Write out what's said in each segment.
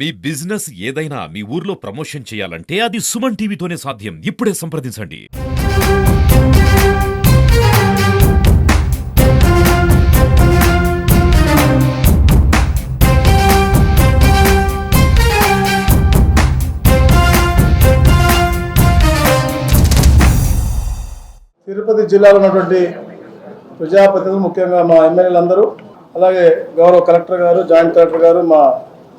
మీ business ఏదైనా మీ ఊర్లో promotion చేయాలంటే అది సుమన్ టీవీతోనే సాధ్యం. ఇప్పుడే సంప్రదించండి. తిరుపతి జిల్లాలో ఉన్నటువంటి ప్రజాప్రతినిధులు, ముఖ్యంగా మా ఎమ్మెల్యేలందరూ, అలాగే గౌరవ కలెక్టర్ గారు, జాయింట్ కలెక్టర్ గారు, మా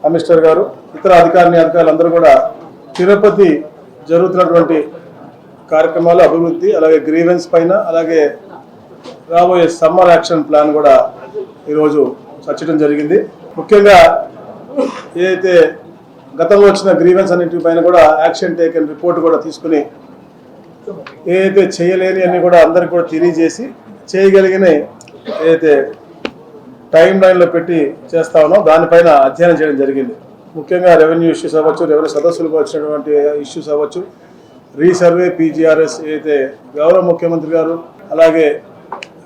కమిషనర్ గారు, ఇతర అధికారులందరూ కూడా తిరుపతి జరుగుతున్నటువంటి కార్యక్రమాలు, అభివృద్ధి, అలాగే గ్రీవెన్స్ పైన, అలాగే రాబోయే సమ్మర్ యాక్షన్ ప్లాన్ కూడా ఈరోజు చర్చించడం జరిగింది. ముఖ్యంగా ఏదైతే గతంలో వచ్చిన గ్రీవెన్స్ అన్నింటిపైన కూడా యాక్షన్ టేకన్ రిపోర్ట్ కూడా తీసుకుని ఏదైతే చేయలేని అన్ని కూడా అందరికి కూడా తెలియజేసి చేయగలిగిన ఏదైతే టైం లైన్లో పెట్టి చేస్తా ఉన్నాం దానిపైన అధ్యయనం చేయడం జరిగింది. ముఖ్యంగా రెవెన్యూ ఇష్యూస్ అవ్వచ్చు, రెవెన్యూ సదస్సులకు వచ్చినటువంటి ఇష్యూస్ అవ్వచ్చు, రీసర్వే, పీజీఆర్ఎస్ ఏదైతే గౌరవ ముఖ్యమంత్రి గారు అలాగే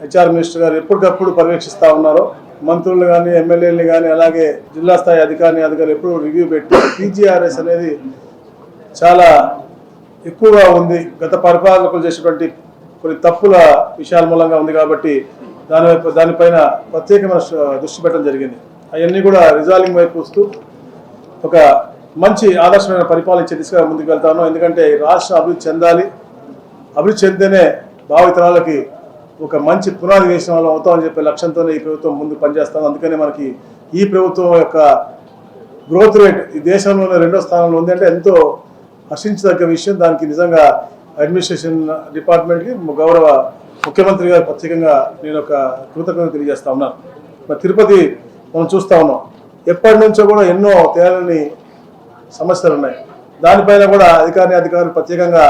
హెచ్ఆర్ మినిస్టర్ గారు ఎప్పటికప్పుడు పర్యవేక్షిస్తూ ఉన్నారో, మంత్రులు కానీ ఎమ్మెల్యేలని కానీ అలాగే జిల్లా స్థాయి అధికారులు ఎప్పుడు రివ్యూ పెట్టి పీజీఆర్ఎస్ అనేది చాలా ఎక్కువగా ఉంది, గత పరిపాలకులు చేసేటువంటి కొన్ని తప్పుల విషయాల మూలంగా ఉంది కాబట్టి దానిపైన ప్రత్యేకమైన దృష్టి పెట్టడం జరిగింది. అవన్నీ కూడా రిజాల్వింగ్ వైపు వస్తూ ఒక మంచి ఆదర్శమైన పరిపాలించే దిశగా ముందుకు వెళ్తాను. ఎందుకంటే రాష్ట్రం అభివృద్ధి చెందాలి, అభివృద్ధి చెందితేనే భావితరాలకి ఒక మంచి పునాది వేసిన వాళ్ళు అవుతామని చెప్పే లక్ష్యంతోనే ఈ ప్రభుత్వం ముందుకు పనిచేస్తాం. అందుకనే మనకి ఈ ప్రభుత్వం యొక్క గ్రోత్ రేట్ ఈ దేశంలోనే 2వ స్థానంలో ఉంది అంటే ఎంతో హర్షించదగ్గ విషయం. దానికి నిజంగా అడ్మినిస్ట్రేషన్ డిపార్ట్మెంట్కి గౌరవ ముఖ్యమంత్రి గారు ప్రత్యేకంగా నేను ఒక కృతజ్ఞత తెలియజేస్తా ఉన్నాను. మరి తిరుపతి మనం చూస్తూ ఉన్నాం, ఎప్పటి నుంచో కూడా ఎన్నో తేలని సమస్యలు ఉన్నాయి. దానిపైన కూడా అధికారులు ప్రత్యేకంగా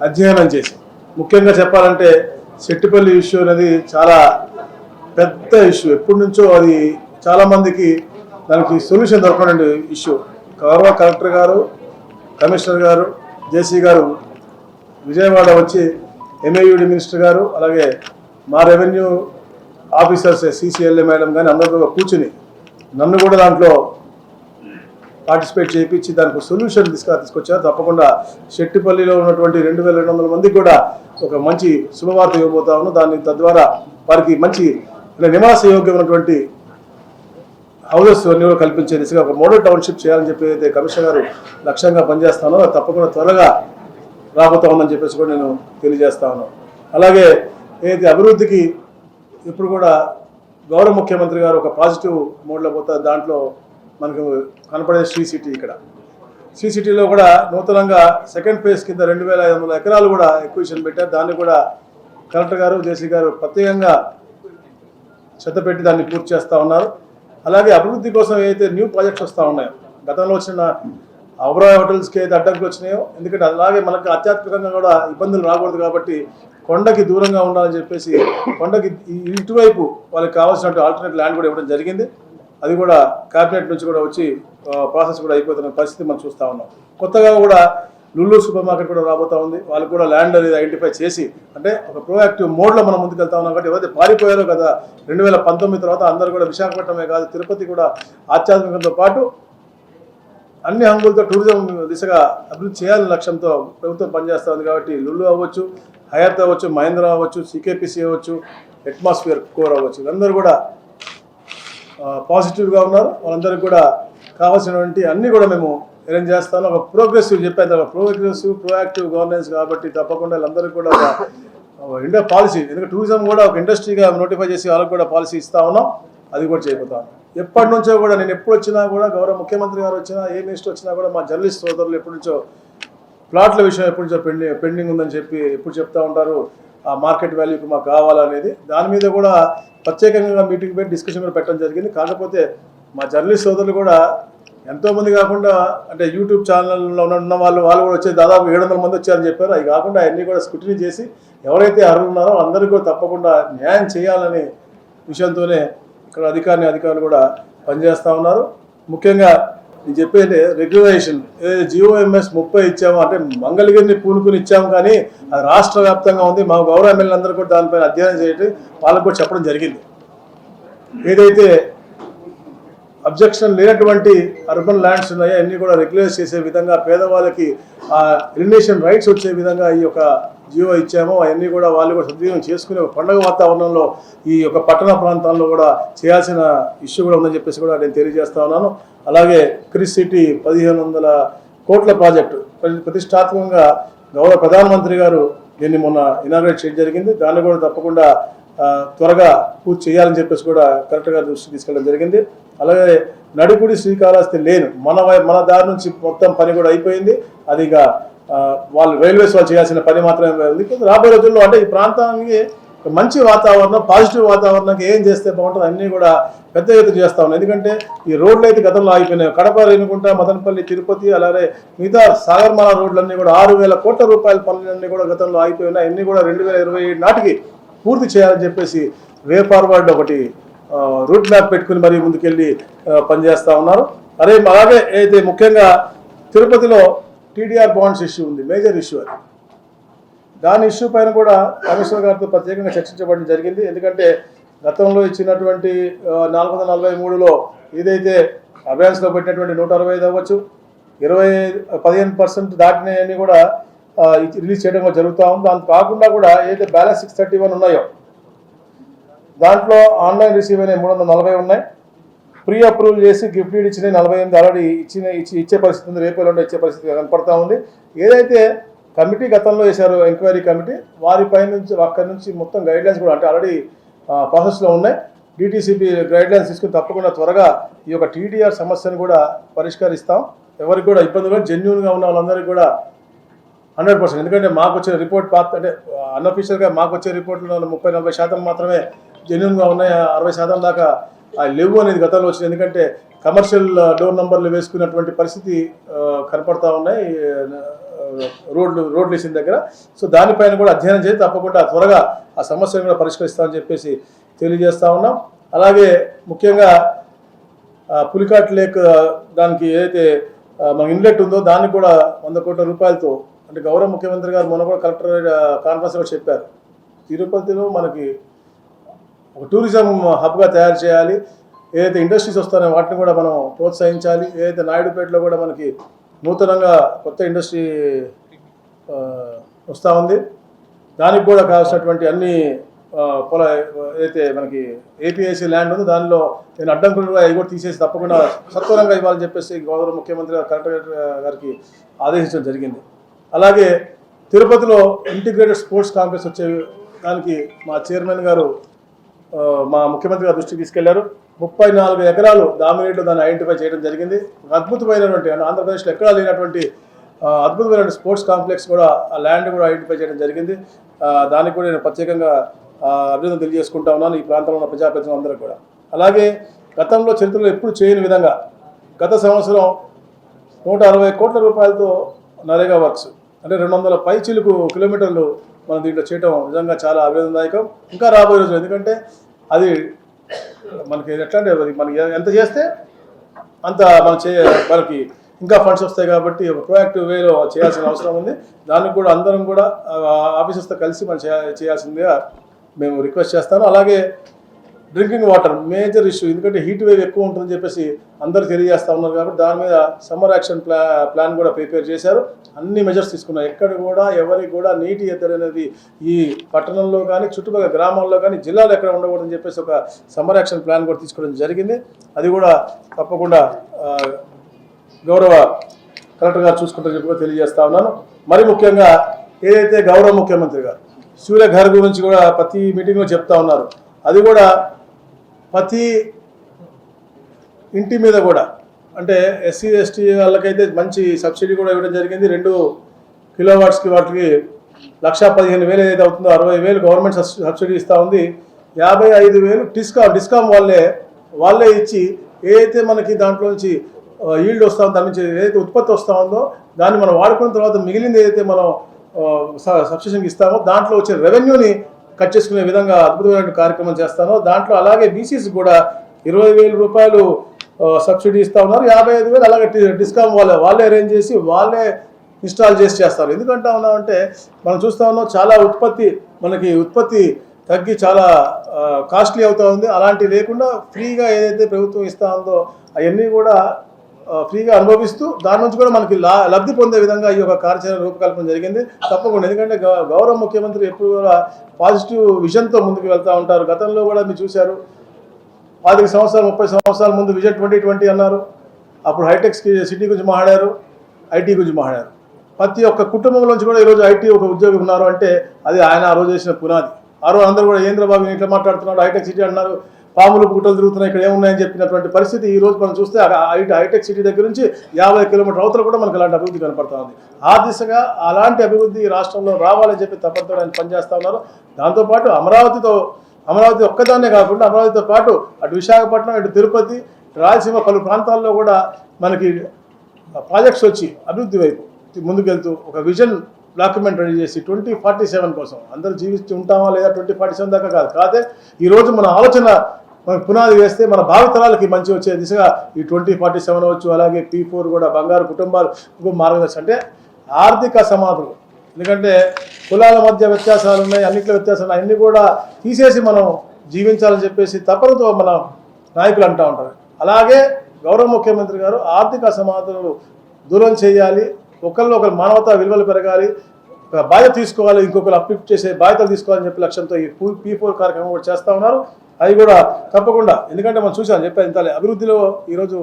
అధ్యయనం చేసి, ముఖ్యంగా చెప్పాలంటే శెట్టిపల్లి ఇష్యూ అనేది చాలా పెద్ద ఇష్యూ. ఎప్పటి నుంచో అది చాలామందికి దానికి సొల్యూషన్ దొరకనండి ఇష్యూ. గౌరవ కలెక్టర్ గారు, కమిషనర్ గారు, జేసీ గారు విజయవాడ వచ్చి ఎంఏయుడి మినిస్టర్ గారు అలాగే మా రెవెన్యూ ఆఫీసర్స్ సిసిఎల్ఏ మేడం కానీ అందరూ కూర్చుని నన్ను కూడా దాంట్లో పార్టిసిపేట్ చేయించి దానికి సొల్యూషన్ తీసుకొచ్చారు. తప్పకుండా శెట్టిపల్లిలో ఉన్నటువంటి 2200 మందికి కూడా ఒక మంచి శుభవార్త ఇవ్వబోతా ఉన్నాను. దాన్ని తద్వారా వారికి మంచి నివాస యోగ్యమైనటువంటి హౌసెస్ అన్ని కూడా కల్పించే దిశగా ఒక మోడల్ టౌన్షిప్ చేయాలని చెప్పి అయితే కమిషనర్ గారు లక్ష్యంగా పనిచేస్తానో అది తప్పకుండా త్వరగా రాబోతా ఉందని చెప్పేసి కూడా నేను తెలియజేస్తా ఉన్నాను. అలాగే ఏదైతే అభివృద్ధికి ఇప్పుడు కూడా గౌరవ ముఖ్యమంత్రి గారు ఒక పాజిటివ్ మోడ్లో పోతారు. దాంట్లో మనకు కనపడే శ్రీ సిటీ, ఇక్కడ శ్రీ సిటీలో కూడా నూతనంగా సెకండ్ ఫేజ్ కింద 2500 ఎకరాలు కూడా ఎక్విజిషన్ పెట్టారు. దాన్ని కూడా కలెక్టర్ గారు, జేసీ గారు ప్రత్యేకంగా శ్రద్ధ పెట్టి దాన్ని పూర్తి చేస్తూ ఉన్నారు. అలాగే అభివృద్ధి కోసం ఏదైతే న్యూ ప్రాజెక్ట్స్ వస్తూ ఉన్నాయో, గతంలో వచ్చిన ఓబరాయ్ హోటల్స్కి అయితే అడ్డంకులు వచ్చినాయో, ఎందుకంటే అలాగే మనకు ఆధ్యాత్మికంగా కూడా ఇబ్బందులు రాకూడదు కాబట్టి కొండకి దూరంగా ఉండాలని చెప్పేసి కొండకి ఇటువైపు వాళ్ళకి కావాల్సినట్టు ఆల్టర్నేట్ ల్యాండ్ కూడా ఇవ్వడం జరిగింది. అది కూడా క్యాబినెట్ నుంచి కూడా వచ్చి ప్రాసెస్ కూడా అయిపోతున్న పరిస్థితి మనం చూస్తూ ఉన్నాం. కొత్తగా కూడా లుల్లు సూపర్ మార్కెట్ కూడా రాబోతా ఉంది. వాళ్ళకి కూడా ల్యాండ్ అనేది ఐడెంటిఫై చేసి, అంటే ఒక ప్రోయాక్టివ్ మోడ్లో మనం ముందుకు వెళ్తా ఉన్నాం. కాబట్టి ఎవరైతే పారిపోయారో కదా 2019 తర్వాత అందరూ కూడా విశాఖపట్నమే కాదు తిరుపతి కూడా ఆధ్యాత్మికంతో పాటు అన్ని హంగులతో టూరిజం దిశగా అభివృద్ధి చేయాలని లక్ష్యంతో ప్రభుత్వం పనిచేస్తూ ఉంది. కాబట్టి లుల్లు అవ్వచ్చు, హయాత్ అవ్వచ్చు, మహేంద్ర అవ్వచ్చు, సికేపిసి అవ్వచ్చు, అట్మాస్ఫియర్ కోర్ అవ్వచ్చు, అందరూ కూడా పాజిటివ్గా ఉన్నారు. వాళ్ళందరికీ కూడా కావాల్సినటువంటి అన్నీ కూడా మేము అరేంజ్ చేస్తాను. ఒక ప్రోగ్రెసివ్ చెప్పేది, ఒక ప్రోయాక్టివ్ గవర్నెన్స్ కాబట్టి తప్పకుండా వీళ్ళందరికీ కూడా ఇండియా పాలసీ, ఎందుకంటే టూరిజం కూడా ఒక ఇండస్ట్రీగా నోటిఫై చేసి వాళ్ళకి కూడా పాలసీ ఇస్తా ఉన్నాం. అది కూడా చేయబోతాం. ఎప్పటి నుంచో కూడా నేను ఎప్పుడు వచ్చినా కూడా గౌరవ ముఖ్యమంత్రి గారు వచ్చినా, ఏ మినిస్టర్ వచ్చినా కూడా మా జర్నలిస్ట్ సోదరులు ఎప్పటి నుంచో ప్లాట్ల విషయం ఎప్పటి నుంచో పెండింగ్ ఉందని చెప్పి ఎప్పుడు చెప్తా ఉంటారు. ఆ మార్కెట్ వాల్యూకి మాకు కావాలనేది, దాని మీద కూడా ప్రత్యేకంగా మీటింగ్ పెట్టి డిస్కషన్ కూడా పెట్టడం జరిగింది. కాకపోతే మా జర్నలిస్ట్ సోదరులు కూడా ఎంతోమంది కాకుండా, అంటే యూట్యూబ్ ఛానల్లో ఉన్న వాళ్ళు కూడా వచ్చి దాదాపు 700 మంది వచ్చారని చెప్పారు. అవి కాకుండా అన్నీ కూడా స్క్రూటినీ చేసి ఎవరైతే అర్హులు ఉన్నారో అందరికీ కూడా తప్పకుండా న్యాయం చేయాలనే విషయంతోనే ఇక్కడ అధికారులు కూడా పనిచేస్తూ ఉన్నారు. ముఖ్యంగా నేను చెప్పేది రెగ్యులైజేషన్, ఏదైతే GOMS 30 ఇచ్చామో, అంటే మంగళగిరిని పూనుకుని ఇచ్చాము కానీ అది రాష్ట్ర వ్యాప్తంగా ఉంది. మా గౌరవ ఎమ్మెల్యేలందరూ కూడా దానిపైన అధ్యయనం చేయడం వాళ్ళకు కూడా చెప్పడం జరిగింది. ఏదైతే అబ్జెక్షన్ లేనటువంటి అర్బన్ ల్యాండ్స్ ఉన్నాయో అన్నీ కూడా రెగ్యులైజ్ చేసే విధంగా పేదవాళ్ళకి ఎలిమినేషన్ రైట్స్ వచ్చే విధంగా ఈ యొక్క జీవో ఇచ్చామో అవన్నీ కూడా వాళ్ళు కూడా సద్వినియోగం చేసుకునే ఒక పండుగ వాతావరణంలో ఈ యొక్క పట్టణ ప్రాంతాల్లో కూడా చేయాల్సిన ఇష్యూ కూడా ఉందని చెప్పేసి కూడా నేను తెలియజేస్తా ఉన్నాను. అలాగే క్రిస్ సిటీ 1500 కోట్ల ప్రాజెక్టు ప్రతిష్టాత్మకంగా గౌరవ ప్రధానమంత్రి గారు దీన్ని మొన్న ఇనాగ్రేట్ చేయడం జరిగింది. దాన్ని కూడా తప్పకుండా త్వరగా పూర్తి చేయాలని చెప్పేసి కూడా కలెక్టర్ గారి దృష్టికి తీసుకెళ్ళడం జరిగింది. అలాగే నడుకుడి శ్రీకాళహస్తి లేను మన దారి నుంచి మొత్తం పని కూడా అయిపోయింది. అది ఇక వాళ్ళు రైల్వేస్ వాళ్ళు చేయాల్సిన పని మాత్రమే ఉంది. రాబోయే రోజుల్లో అంటే ఈ ప్రాంతానికి మంచి వాతావరణం, పాజిటివ్ వాతావరణంకి ఏం చేస్తే బాగుంటుంది అన్నీ కూడా పెద్ద ఎత్తున చేస్తా ఉన్నాం. ఎందుకంటే ఈ రోడ్లు అయితే గతంలో ఆగిపోయినాయి. కడప, రేణిగుంట, మదనపల్లి, తిరుపతి, అలాగే మిగతా సాగర్మాల రోడ్లన్నీ కూడా 6,000 కోట్ల రూపాయల పనులన్నీ కూడా గతంలో ఆగిపోయినాయి. అన్నీ కూడా 2027 నాటికి పూర్తి చేయాలని చెప్పేసి వే ఫార్వర్డ్ ఒకటి రూట్ మ్యాప్ పెట్టుకుని మరీ ముందుకెళ్ళి పనిచేస్తూ ఉన్నారు. అలాగే అయితే ముఖ్యంగా తిరుపతిలో టీడీఆర్ బాండ్స్ ఇష్యూ ఉంది, మేజర్ ఇష్యూ అది. దాని ఇష్యూ పైన కూడా కమిషనర్ గారితో ప్రత్యేకంగా చర్చించబడడం జరిగింది. ఎందుకంటే గతంలో ఇచ్చినటువంటి 443లో ఏదైతే అభయాన్స్లో పెట్టినటువంటి 165 అవ్వచ్చు, 15% దాటినవన్నీ కూడా రిలీజ్ చేయడం జరుగుతూ ఉంది. దాని కాకుండా కూడా ఏదైతే బ్యాలెన్స్ 631 ఉన్నాయో దాంట్లో ఆన్లైన్ రిసీవ్ అయిన 340 ఉన్నాయి. ప్రీ అప్రూవల్ చేసి గిఫ్ట్ డీడ్ ఇచ్చిన 48 ఆల్రెడీ ఇచ్చే పరిస్థితి ఉంది. రేపు ఎల్లుండి ఇచ్చే పరిస్థితి కనపడతా ఉంది. ఏదైతే కమిటీ గతంలో వేశారు ఎంక్వైరీ కమిటీ, వారిపై నుంచి అక్కడి నుంచి మొత్తం గైడ్లైన్స్ కూడా అంటే ఆల్రెడీ ప్రాసెస్లో ఉన్నాయి. డిటీసీపీ గైడ్లైన్స్ తీసుకుని తప్పకుండా త్వరగా ఈ యొక్క టీడీఆర్ సమస్యను కూడా పరిష్కరిస్తాం. ఎవరికి కూడా ఇబ్బందులు జెన్యూన్గా ఉన్న వాళ్ళందరికీ కూడా 100%. ఎందుకంటే మాకు వచ్చిన రిపోర్ట్ అంటే అన్అఫీషియల్గా మాకు వచ్చే రిపోర్ట్లో 30-40% మాత్రమే జెన్యూన్గా ఉన్నాయి. 60% దాకా లేవు అనేది గతంలో వచ్చింది. ఎందుకంటే కమర్షియల్ డోర్ నంబర్లు వేసుకున్నటువంటి పరిస్థితి కనపడతా ఉన్నాయి రోడ్లు వేసిన దగ్గర. సో దానిపైన కూడా అధ్యయనం చేసి తప్పకుండా త్వరగా ఆ సమస్యను కూడా పరిష్కరిస్తామని చెప్పేసి తెలియజేస్తా ఉన్నాం. అలాగే ముఖ్యంగా పులికాట్ లేక్ దానికి ఏదైతే మన ఇన్లెట్ ఉందో దానికి కూడా 100 కోట్ల రూపాయలతో అంటే గౌరవ ముఖ్యమంత్రి గారు మొన్న కూడా కలెక్టర్ కాన్ఫరెన్స్లో చెప్పారు, తిరుపతిలో మనకి ఒక టూరిజం హబ్గా తయారు చేయాలి. ఏదైతే ఇండస్ట్రీస్ వస్తాయో వాటిని కూడా మనం ప్రోత్సహించాలి. ఏదైతే నాయుడుపేటలో కూడా మనకి నూతనంగా కొత్త ఇండస్ట్రీ వస్తూ ఉంది, దానికి కూడా కావాల్సినటువంటి అన్ని ఏదైతే మనకి ఏపీఐసీ ల్యాండ్ ఉందో దానిలో నేను అడ్డంకులు అవి కూడా తీసేసి తప్పకుండా సత్వరంగా ఇవ్వాలని చెప్పేసి గౌరవ ముఖ్యమంత్రి గారు కలెక్టర్ గారికి ఆదేశించడం జరిగింది. అలాగే తిరుపతిలో ఇంటిగ్రేటెడ్ స్పోర్ట్స్ కాంప్లెక్స్ వచ్చే దానికి మా చైర్మన్ గారు మా ముఖ్యమంత్రి గారు దృష్టికి తీసుకెళ్లారు. 34 ఎకరాలు దామినేట్లో దాన్ని ఐడెంటిఫై చేయడం జరిగింది. అద్భుతమైనటువంటి ఆంధ్రప్రదేశ్లో ఎక్కడా లేనటువంటి అద్భుతమైన స్పోర్ట్స్ కాంప్లెక్స్ కూడా ఆ ల్యాండ్ కూడా ఐడెంటిఫై చేయడం జరిగింది. దానికి కూడా నేను ప్రత్యేకంగా అభినందన తెలియజేసుకుంటా ఉన్నాను ఈ ప్రాంతంలో ఉన్న ప్రజాప్రతినిధులందరూ కూడా. అలాగే గతంలో చరిత్రలో ఎప్పుడు చేయని విధంగా గత సంవత్సరం 160 కోట్ల రూపాయలతో నరేగా వర్క్స్ అంటే 200 పైచిలుకు కిలోమీటర్లు మనం దీంట్లో చేయడం నిజంగా చాలా అభినందనదాయకం. ఇంకా రాబోయే రోజులు ఎందుకంటే అది మనకి ఎట్లా అంటే మనకి ఎంత చేస్తే అంత మనకి ఇంకా ఫండ్స్ వస్తాయి కాబట్టి ఒక ప్రోయాక్టివ్ వేలో చేయాల్సిన అవసరం ఉంది. దానికి కూడా అందరం కూడా ఆఫీసర్స్తో కలిసి మనం చేయాల్సిందిగా మేము రిక్వెస్ట్ చేస్తాను. అలాగే డ్రింకింగ్ వాటర్ మేజర్ ఇష్యూ, ఎందుకంటే హీట్ వేవ్ ఎక్కువ ఉంటుందని చెప్పేసి అందరూ తెలియజేస్తూ ఉన్నారు కాబట్టి దాని మీద సమ్మర్ యాక్షన్ ప్లాన్ కూడా ప్రిపేర్ చేశారు. అన్ని మెజర్స్ తీసుకున్నారు. ఎక్కడ కూడా ఎవరికి కూడా నీటి ఎద్దడి అనేది ఈ పట్టణంలో కానీ చుట్టుపక్కల గ్రామాల్లో కానీ జిల్లాలో ఎక్కడ ఉండకూడదని చెప్పేసి ఒక సమ్మర్ యాక్షన్ ప్లాన్ కూడా తీసుకోవడం జరిగింది. అది కూడా తప్పకుండా గౌరవ కలెక్టర్ గారు చూసుకుంటారని చెప్పి తెలియజేస్తా ఉన్నాను. మరి ముఖ్యంగా ఏదైతే గౌరవ ముఖ్యమంత్రి గారు సూర్యఘర్ గురించి కూడా ప్రతి మీటింగ్లో చెప్తా ఉన్నారు, అది కూడా ప్రతి ఇంటి మీద కూడా అంటే ఎస్సీ ఎస్టీ వాళ్ళకైతే మంచి సబ్సిడీ కూడా ఇవ్వడం జరిగింది. 2 కిలోవాట్స్కి వాటికి 1,15,000 ఏదైతే అవుతుందో 60,000 గవర్నమెంట్ సబ్సిడీ ఇస్తూ ఉంది. 55,000 డిస్కామ్ వాళ్ళే ఇచ్చి ఏదైతే మనకి దాంట్లో నుంచి ఈల్డ్ వస్తూ ఉందో దాని నుంచి ఏదైతే ఉత్పత్తి వస్తూ ఉందో దాన్ని మనం వాడుకున్న తర్వాత మిగిలింది ఏదైతే మనం సబ్సిడీకి ఇస్తామో దాంట్లో వచ్చే రెవెన్యూని కట్ చేసుకునే విధంగా అద్భుతమైన కార్యక్రమం చేస్తాను. దాంట్లో అలాగే బీసీస్ కూడా 20,000 రూపాయలు సబ్సిడీ ఇస్తూ ఉన్నారు. 55,000 అలాగే డిస్కామ్ వాళ్ళే అరేంజ్ చేసి వాళ్ళే ఇన్స్టాల్ చేస్తారు. ఎందుకంటా ఉన్నామంటే మనం చూస్తూ ఉన్నాం చాలా ఉత్పత్తి తగ్గి చాలా కాస్ట్లీ అవుతూ ఉంది. అలాంటివి లేకుండా ఫ్రీగా ఏదైతే ప్రభుత్వం ఇస్తూ ఉందో అవన్నీ కూడా ఫ్రీగా అనుభవిస్తూ దాని నుంచి కూడా మనకి లబ్ధి పొందే విధంగా ఈ యొక్క కార్యాచరణ రూపకల్పన జరిగింది. తప్పకుండా ఎందుకంటే గౌరవ ముఖ్యమంత్రి ఎప్పుడు కూడా పాజిటివ్ విజన్తో ముందుకు వెళ్తూ ఉంటారు. గతంలో కూడా మీరు చూశారు, 25 సంవత్సరాలు 30 సంవత్సరాల ముందు విజన్ 2020 అన్నారు. అప్పుడు హైటెక్ సిటీ గురించి మాట్లాడారు, ఐటీ గురించి మాట్లాడారు. ప్రతి ఒక్క కుటుంబంలోంచి కూడా ఈరోజు ఐటీ ఒక ఉద్యోగి ఉన్నారు అంటే అది ఆయన ఆ రోజు చేసిన పునాది. ఆ రోజు అందరూ కూడా ఏంద్రబాబు ఇట్లా మాట్లాడుతున్నాడు, హైటెక్ సిటీ అన్నారు, పాములు పుట్టలు తిరుగుతున్నాయి, ఇక్కడ ఏమున్నాయని చెప్పినటువంటి పరిస్థితి ఈ రోజు మనం చూస్తే హైటెక్ సిటీ దగ్గర నుంచి 50 కిలోమీటర్ అవతల కూడా మనకు అలాంటి అభివృద్ధి కనపడతా ఉంది. ఆ దిశగా అలాంటి అభివృద్ధి రాష్ట్రంలో రావాలని చెప్పి తప్పనితో ఆయన పనిచేస్తూ ఉన్నారు. దాంతోపాటు అమరావతి ఒక్కదాన్నే కాకుండా అమరావతితో పాటు అటు విశాఖపట్నం, ఇటు తిరుపతి, రాయలసీమ పలు ప్రాంతాల్లో కూడా మనకి ప్రాజెక్ట్స్ వచ్చి అభివృద్ధి వైపు ముందుకెళ్తూ ఒక విజన్ డాక్యుమెంట్ రెడీ చేసి 2047 కోసం అందరూ జీవిస్తూ ఉంటామా లేదా 2047 దాకా కాదే ఈరోజు మన ఆలోచన మనకు పునాది వేస్తే మన భావితరాలకి మంచి వచ్చే దిశగా ఈ 2047 అవచ్చు. అలాగే P4 కూడా బంగారు కుటుంబాలు మార్గదర్శనం అంటే ఆర్థిక సమాధులు. ఎందుకంటే కులాల మధ్య వ్యత్యాసాలు ఉన్నాయి, అన్నింటిలో వ్యత్యాసాలు అన్నీ కూడా తీసేసి మనం జీవించాలని చెప్పేసి తపనతో మన నాయకులు అంటూ ఉంటారు. అలాగే గౌరవ ముఖ్యమంత్రి గారు ఆర్థిక సమాధులు దూరం చేయాలి, ఒకరిలో ఒకరు మానవతా విలువలు పెరగాలి, బాధ్యత తీసుకోవాలి, ఇంకొకరు అప్లిఫ్ట్ చేసే బాధ్యతలు తీసుకోవాలని చెప్పి లక్ష్యంతో ఈ P4 కార్యక్రమం కూడా చేస్తూ ఉన్నారు. అది కూడా తప్పకుండా ఎందుకంటే మనం చూసాం చెప్పేది ఇంత అభివృద్ధిలో ఈరోజు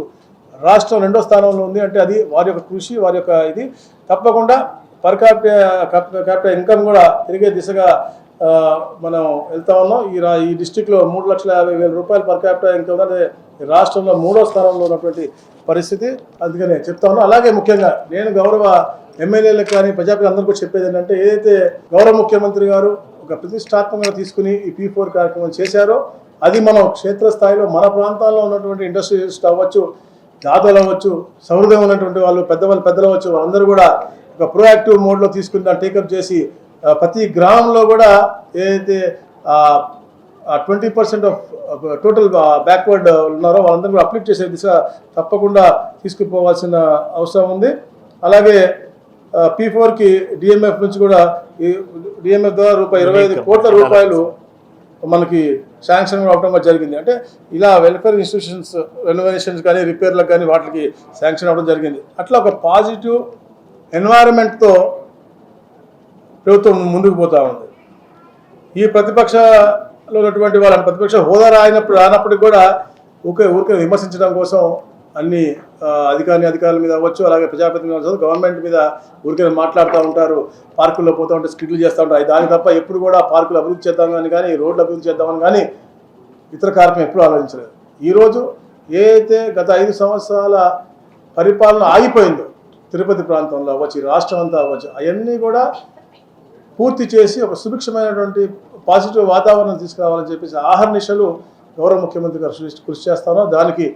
రాష్ట్రం 2వ స్థానంలో ఉంది అంటే అది వారి యొక్క కృషి, వారి యొక్క ఇది. తప్పకుండా పర్ క్యాపిటల్ ఇన్కమ్ కూడా పెరిగే దిశగా మనం వెళ్తా ఉన్నాం. ఈ డిస్టిక్లో 3,50,000 రూపాయలు పర్ క్యాపిటల్ ఇన్కమ్ అంటే రాష్ట్రంలో 3వ స్థానంలో ఉన్నటువంటి పరిస్థితి. అందుకనే చెప్తా ఉన్నాం. అలాగే ముఖ్యంగా నేను గౌరవ ఎమ్మెల్యేలకు కానీ ప్రజాప్రతినిధులు అందరూ కూడా చెప్పేది ఏంటంటే ఏదైతే గౌరవ ముఖ్యమంత్రి గారు ఒక ప్రతిష్టాత్మకంగా తీసుకుని ఈ P4 కార్యక్రమం చేశారో అది మనం క్షేత్రస్థాయిలో మన ప్రాంతాల్లో ఉన్నటువంటి ఇండస్ట్రియలిస్ట్ అవ్వచ్చు, దాతలు అవ్వచ్చు, సౌహృదయం ఉన్నటువంటి వాళ్ళు పెద్దలు అవ్వచ్చు, వాళ్ళందరూ కూడా ఒక ప్రోయాక్టివ్ మోడ్లో తీసుకుని దాన్ని టేకప్ చేసి ప్రతి గ్రామంలో కూడా ఏదైతే 20% ఆఫ్ టోటల్ బ్యాక్వర్డ్ ఉన్నారో వాళ్ళందరూ కూడా అప్లిఫ్ట్ చేసే దిశ తప్పకుండా తీసుకుపోవాల్సిన అవసరం ఉంది. అలాగే P4కి డిఎంఎఫ్ నుంచి కూడా ఈ డిఎంఎఫ్ ద్వారా 25 కోట్ల రూపాయలు మనకి శాంక్షన్ అవడం జరిగింది. అంటే ఇలా వెల్ఫేర్ ఇన్స్టిట్యూషన్స్ రెనోవేషన్స్ కానీ రిపేర్లకు కానీ వాటికి శాంక్షన్ అవ్వడం జరిగింది. అట్లా ఒక పాజిటివ్ ఎన్వైరన్మెంట్తో ప్రభుత్వం ముందుకు పోతా ఉంది. ఈ ప్రతిపక్షలో ఉన్నటువంటి వాళ్ళని ప్రతిపక్ష హోదా రానప్పటికి కూడా ఊరికే విమర్శించడం కోసం అన్ని అధికారుల మీద అవ్వచ్చు, అలాగే ప్రజాప్రతినిధులు గవర్నమెంట్ మీద ఊరికే మాట్లాడుతూ ఉంటారు, పార్కుల్లో పోతూ ఉంటే స్కిట్లు చేస్తూ ఉంటారు. దాని తప్ప ఎప్పుడు కూడా పార్కులు అభివృద్ధి చేద్దామని కానీ రోడ్లు అభివృద్ధి చేద్దామని కానీ ఇతర కార్యక్రమం ఎప్పుడూ ఆలోచించలేదు. ఈరోజు ఏదైతే గత 5 సంవత్సరాల పరిపాలన ఆగిపోయిందో తిరుపతి ప్రాంతంలో అవ్వచ్చు, రాష్ట్రం అంతా అవ్వచ్చు, అవన్నీ కూడా పూర్తి చేసి ఒక సుభిక్షమైనటువంటి పాజిటివ్ వాతావరణం తీసుకురావాలని చెప్పేసి ఆహర్నిశలు గౌరవ ముఖ్యమంత్రి గారు కృషి చేస్తానో దానికి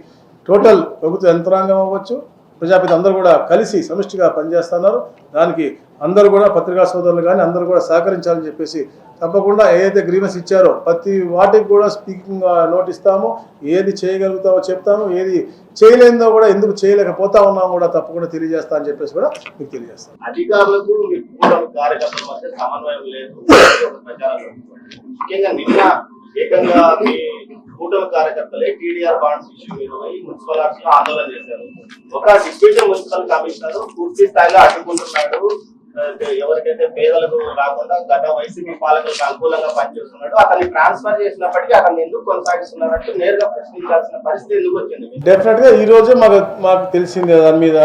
టోటల్ ప్రభుత్వ యంత్రాంగం అవ్వచ్చు, ప్రజాపతి అందరూ కూడా కలిసి సమిష్టిగా పనిచేస్తున్నారు. దానికి అందరూ కూడా పత్రికా సోదరులు కానీ అందరూ కూడా సహకరించాలని చెప్పేసి తప్పకుండా ఏదైతే గ్రీవెన్స్ ఇచ్చారో ప్రతి వాటికి కూడా స్పీకింగ్ నోట్ ఇస్తాము, ఏది చేయగలుగుతామో చెప్తాము, ఏది చేయలేదో కూడా ఎందుకు చేయలేకపోతా ఉన్నామో కూడా తప్పకుండా తెలియజేస్తా అని చెప్పేసి కూడా మీకు తెలియజేస్తాను. అధికారులకు కార్యకర్తల మధ్య సమన్వయం లేదు, ముఖ్యంగా నిన్న ఏకంగా కూటమి కార్యకర్తలే టీడీఆర్ బాండ్స్ ఇష్యూ మీద మున్సిపల్ ఆఫీస్ లో ఆందోళన చేశారు. ఒక డిప్యూటీ మున్సిపల్ కమిషనర్ పూర్తి స్థాయిలో అడ్డుకుంటున్నాడు, ఎవరికైతే పేదలకు కాకుండా గత వైసీపీ పాలకులకు అనుకూలంగా పనిచేస్తున్నాడు, అతన్ని ట్రాన్స్ఫర్ చేసినప్పటికీ అతన్ని ఎందుకు కొనసాగిస్తున్నారంటూ నేరుగా ప్రశ్నించాల్సిన పరిస్థితి ఎందుకు వచ్చింది? డెఫినెట్ గా ఈ రోజు మాకు తెలిసింది దాని మీద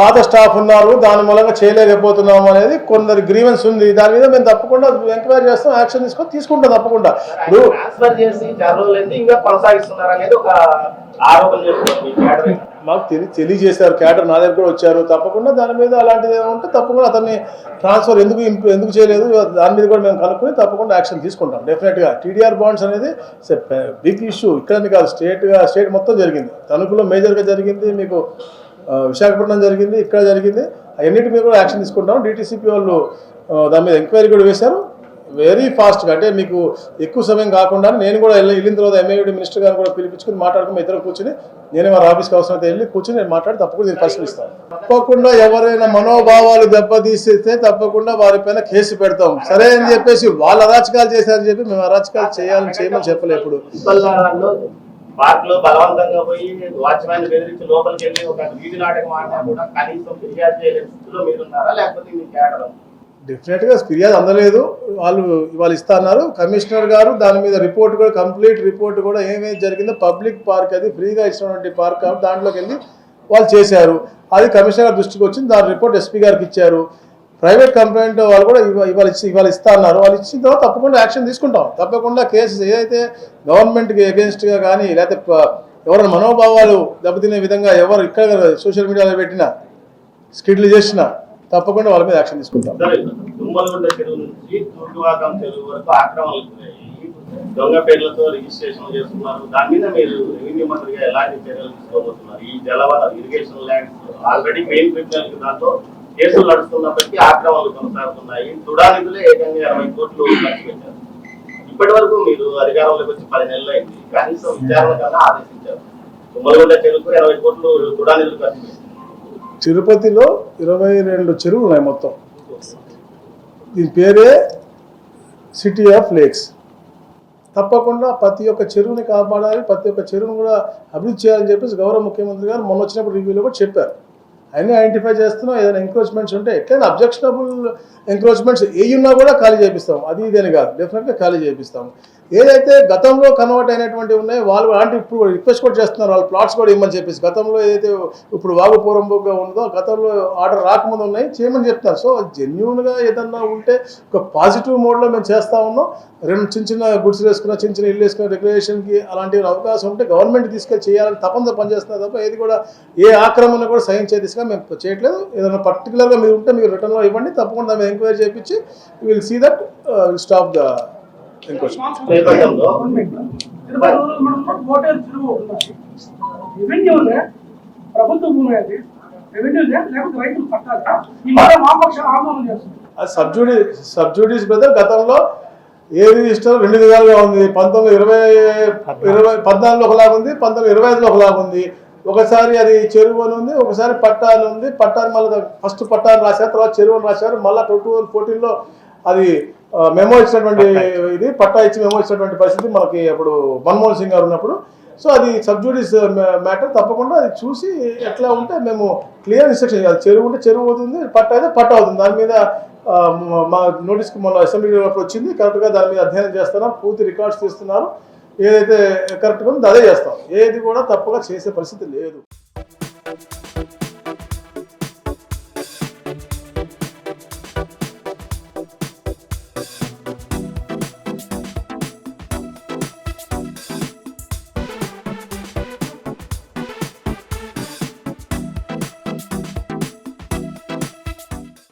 పాత స్టాఫ్ ఉన్నారు, దాని మూలంగా చేయలేకపోతున్నాము అనేది కొందరి గ్రీవెన్స్ ఉంది. దాని మీద మేము తప్పకుండా ఎంక్వైరీ చేస్తాం, యాక్షన్ తీసుకుంటాం తప్పకుండా. ఇప్పుడు ట్రాన్స్ఫర్ చేసి చాలా రోజులైంది ఇంకా కొనసాగిస్తున్నారు అనేది ఒక ఆరోపణ చేస్తున్నారు. మాకు తెలియజేశారు, క్యాడర్ నా దగ్గర కూడా వచ్చారు. తప్పకుండా దాని మీద అలాంటిది ఏమైనా ఉంటే తప్పకుండా అతన్ని ట్రాన్స్ఫర్ ఎందుకు చేయలేదు దాని మీద కూడా మేము కనుక్కొని తప్పకుండా యాక్షన్ తీసుకుంటాం. డెఫినెట్గా టీడీఆర్ బాండ్స్ అనేది బిగ్ ఇష్యూ, ఇక్కడని కాదు స్టేట్ మొత్తం జరిగింది. తణుకులో మేజర్గా జరిగింది, మీకు విశాఖపట్నం జరిగింది, ఇక్కడ జరిగింది. అవన్నిటి మీద కూడా యాక్షన్ తీసుకుంటాం. డిటీసీపీ వాళ్ళు దాని మీద ఎంక్వైరీ కూడా వేశారు వెరీ ఫాస్ట్గా. అంటే మీకు ఎక్కువ సమయం కాకుండా నేను కూడా వెళ్ళిన తర్వాత ఎంఏడి మినిస్టర్ గారిని కూడా పిలిపించుకుని మాట్లాడుకుని ఇద్దరు కూర్చుని నేనే వారి ఆఫీస్కి అవసరమైతే వెళ్ళి కూర్చుని నేను మాట్లాడి తప్పకుండా దీన్ని పరిశీలిస్తాను. తప్పకుండా ఎవరైనా మనోభావాలు దెబ్బతీస్తే తప్పకుండా వారిపైన కేసు పెడతాం. సరే అని చెప్పేసి వాళ్ళు అరాచకాలు చేశారని చెప్పి మేము అరాచకాలు చేయమని చెప్పలేదు. ఎప్పుడు పార్క్ లో బలవంతంగా పోయి వాచ్మ్యాన్ బెదిరించి లోపలికి వెళ్ళి ఒక వీధి నాటకం ఆడినా కూడా కనీసం ఫిర్యాదు చేయలేని స్థితిలో మీరున్నారా, లేకపోతే మీ కేడరం? డెఫినెట్గా ఫిర్యాదు అందలేదు. వాళ్ళు ఇవాళ ఇస్తా అన్నారు. కమిషనర్ గారు దాని మీద రిపోర్ట్ కూడా కంప్లీట్ రిపోర్ట్ కూడా ఏమేమి జరిగిందో, పబ్లిక్ పార్క్ అది ఫ్రీగా ఇచ్చినటువంటి పార్క్ కాబట్టి దాంట్లోకి వెళ్ళి వాళ్ళు చేశారు. అది కమిషనర్ గారి దృష్టికి వచ్చింది. దాని రిపోర్ట్ ఎస్పీ గారికి ఇచ్చారు. ప్రైవేట్ కంప్లైంట్ వాళ్ళు కూడా ఇవాళ ఇస్తా అన్నారు. వాళ్ళు ఇచ్చిన తర్వాత తప్పకుండా యాక్షన్ తీసుకుంటాం. తప్పకుండా కేసెస్ ఏదైతే గవర్నమెంట్కి అగేన్స్ట్గా కానీ లేకపోతే ఎవరైనా మనోభావాలు దెబ్బతినే విధంగా ఎవరు ఇక్కడ సోషల్ మీడియాలో పెట్టినా స్కిడ్లు చేసినా తప్పకుండా వాళ్ళ మీద యాక్షన్ తీసుకుంటాం. తుమ్మలగుంట చెరువు నుంచి తూర్పువాకం చెరువు వరకు ఆక్రమణలు దొంగ పేర్లతో రిజిస్ట్రేషన్ చేస్తున్నారు. దాని మీద మీరు రెవెన్యూ మంత్రిగా ఎలాంటి చర్యలు తీసుకోబోతున్నారు? ఈ జలవనరు irrigation lands already main criminal దాంతో కేసులు నడుస్తున్నప్పటికీ ఆక్రమణలు కొనసాగుతున్నాయి. దుడానిధులే ఏకంగా 20 కోట్లు ఖర్చు పెట్టారు. ఇప్పటి వరకు మీరు అధికారంలోకి వచ్చి 10 నెలలు అయింది. కనీసం విచారణ కన్నా ఆదేశించారు. తుమ్మలగుంట చెరువుకు 20 కోట్లు దుడానిధులు ఖర్చు పెట్టారు. తిరుపతిలో 22 చెరువులు ఉన్నాయి మొత్తం. దీని పేరే సిటీ ఆఫ్ లేక్స్. తప్పకుండా ప్రతి ఒక్క చెరువుని కాపాడాలి, ప్రతి ఒక్క చెరువును కూడా అభివృద్ధి చేయాలని చెప్పేసి గౌరవ ముఖ్యమంత్రి గారు మొన్న వచ్చినప్పుడు రివ్యూలో కూడా చెప్పారు. అన్నీ ఐడెంటిఫై చేస్తున్నాం. ఏదైనా ఎంక్రోచ్మెంట్స్ ఉంటే ఎట్లయినా అబ్జెక్షనబుల్ ఎంక్రోచ్మెంట్స్ ఉన్నా కూడా ఖాళీ చేపిస్తాం. అది ఇదేని కాదు, డెఫినెట్గా ఖాళీ చేపిస్తాం. ఏదైతే గతంలో కన్వర్ట్ అయినటువంటివి ఉన్నాయో వాళ్ళు అలాంటి ఇప్పుడు రిక్వెస్ట్ కూడా చేస్తున్నారు, వాళ్ళు ప్లాట్స్ కూడా ఇవ్వమని చెప్పేసి. గతంలో ఏదైతే ఇప్పుడు వాగుపూరంగా ఉందో గతంలో ఆర్డర్ రాకముందు ఉన్నాయి చేయమని చెప్తున్నారు. సో జెన్యున్గా ఏదన్నా ఉంటే ఒక పాజిటివ్ మోడ్లో మేము చేస్తూ ఉన్నాం. చిన్న చిన్న గుడ్స్ వేసుకున్న చిన్న ఇల్లు వేసుకున్న రెగ్యులేషన్కి అలాంటి అవకాశం ఉంటే గవర్నమెంట్ తీసుకెళ్ళి చేయాలని తప్పనిసరి పనిచేస్తున్నారు తప్ప ఏది కూడా ఏ ఆక్రమణ కూడా సహించే దిశగా మేము చేయట్లేదు. ఏదైనా పర్టికులర్గా మీరు ఉంటే మీరు రిటర్న్లో ఇవ్వండి, తప్పకుండా మేము ఎంక్వైరీ చేయించి will see that stop the ప్రభుత్వ భూమి అది రెవెన్యూ లేకపోతే రైతులు పట్టాలి. Sub judice brother. గతంలో ఏ రిజిస్టర్ 2 విధాలుగా ఉంది. 1914 ఒకలాగా ఉంది, 1925 ఒకలాగా ఉంది. ఒకసారి అది చెరువు అని ఉంది, ఒకసారి పట్టాలు ఉంది. పట్టాలు మళ్ళీ ఫస్ట్ పట్టాలు రాశారు, తర్వాత చెరువు అని రాశారు. మళ్ళీ 2014లో అది మెమో ఇచ్చినటువంటి ఇది పట్టా ఇచ్చి మెమో ఇచ్చినటువంటి పరిస్థితి మనకి అప్పుడు మన్మోహన్ సింగ్ గారు ఉన్నప్పుడు. సో అది సబ్జూడీస్ మ్యాటర్. తప్పకుండా అది చూసి ఎట్లా ఉంటే మేము క్లియర్ ఇన్స్ట్రక్షన్ చేయాలి. చెరువు ఉంటే చెరువు అవుతుంది, పట్ట అయితే పట్ట అవుతుంది. దాని మీద మా నోటీస్కి మొన్న అసెంబ్లీ వచ్చింది. కరెక్ట్గా దాని మీద అధ్యయనం చేస్తున్నాం, పూర్తి రికార్డ్స్ తీస్తున్నారు. ఏదైతే కరెక్ట్గా ఉందో అదే చేస్తాం. ఏది కూడా తప్పుగా చేసే పరిస్థితి లేదు.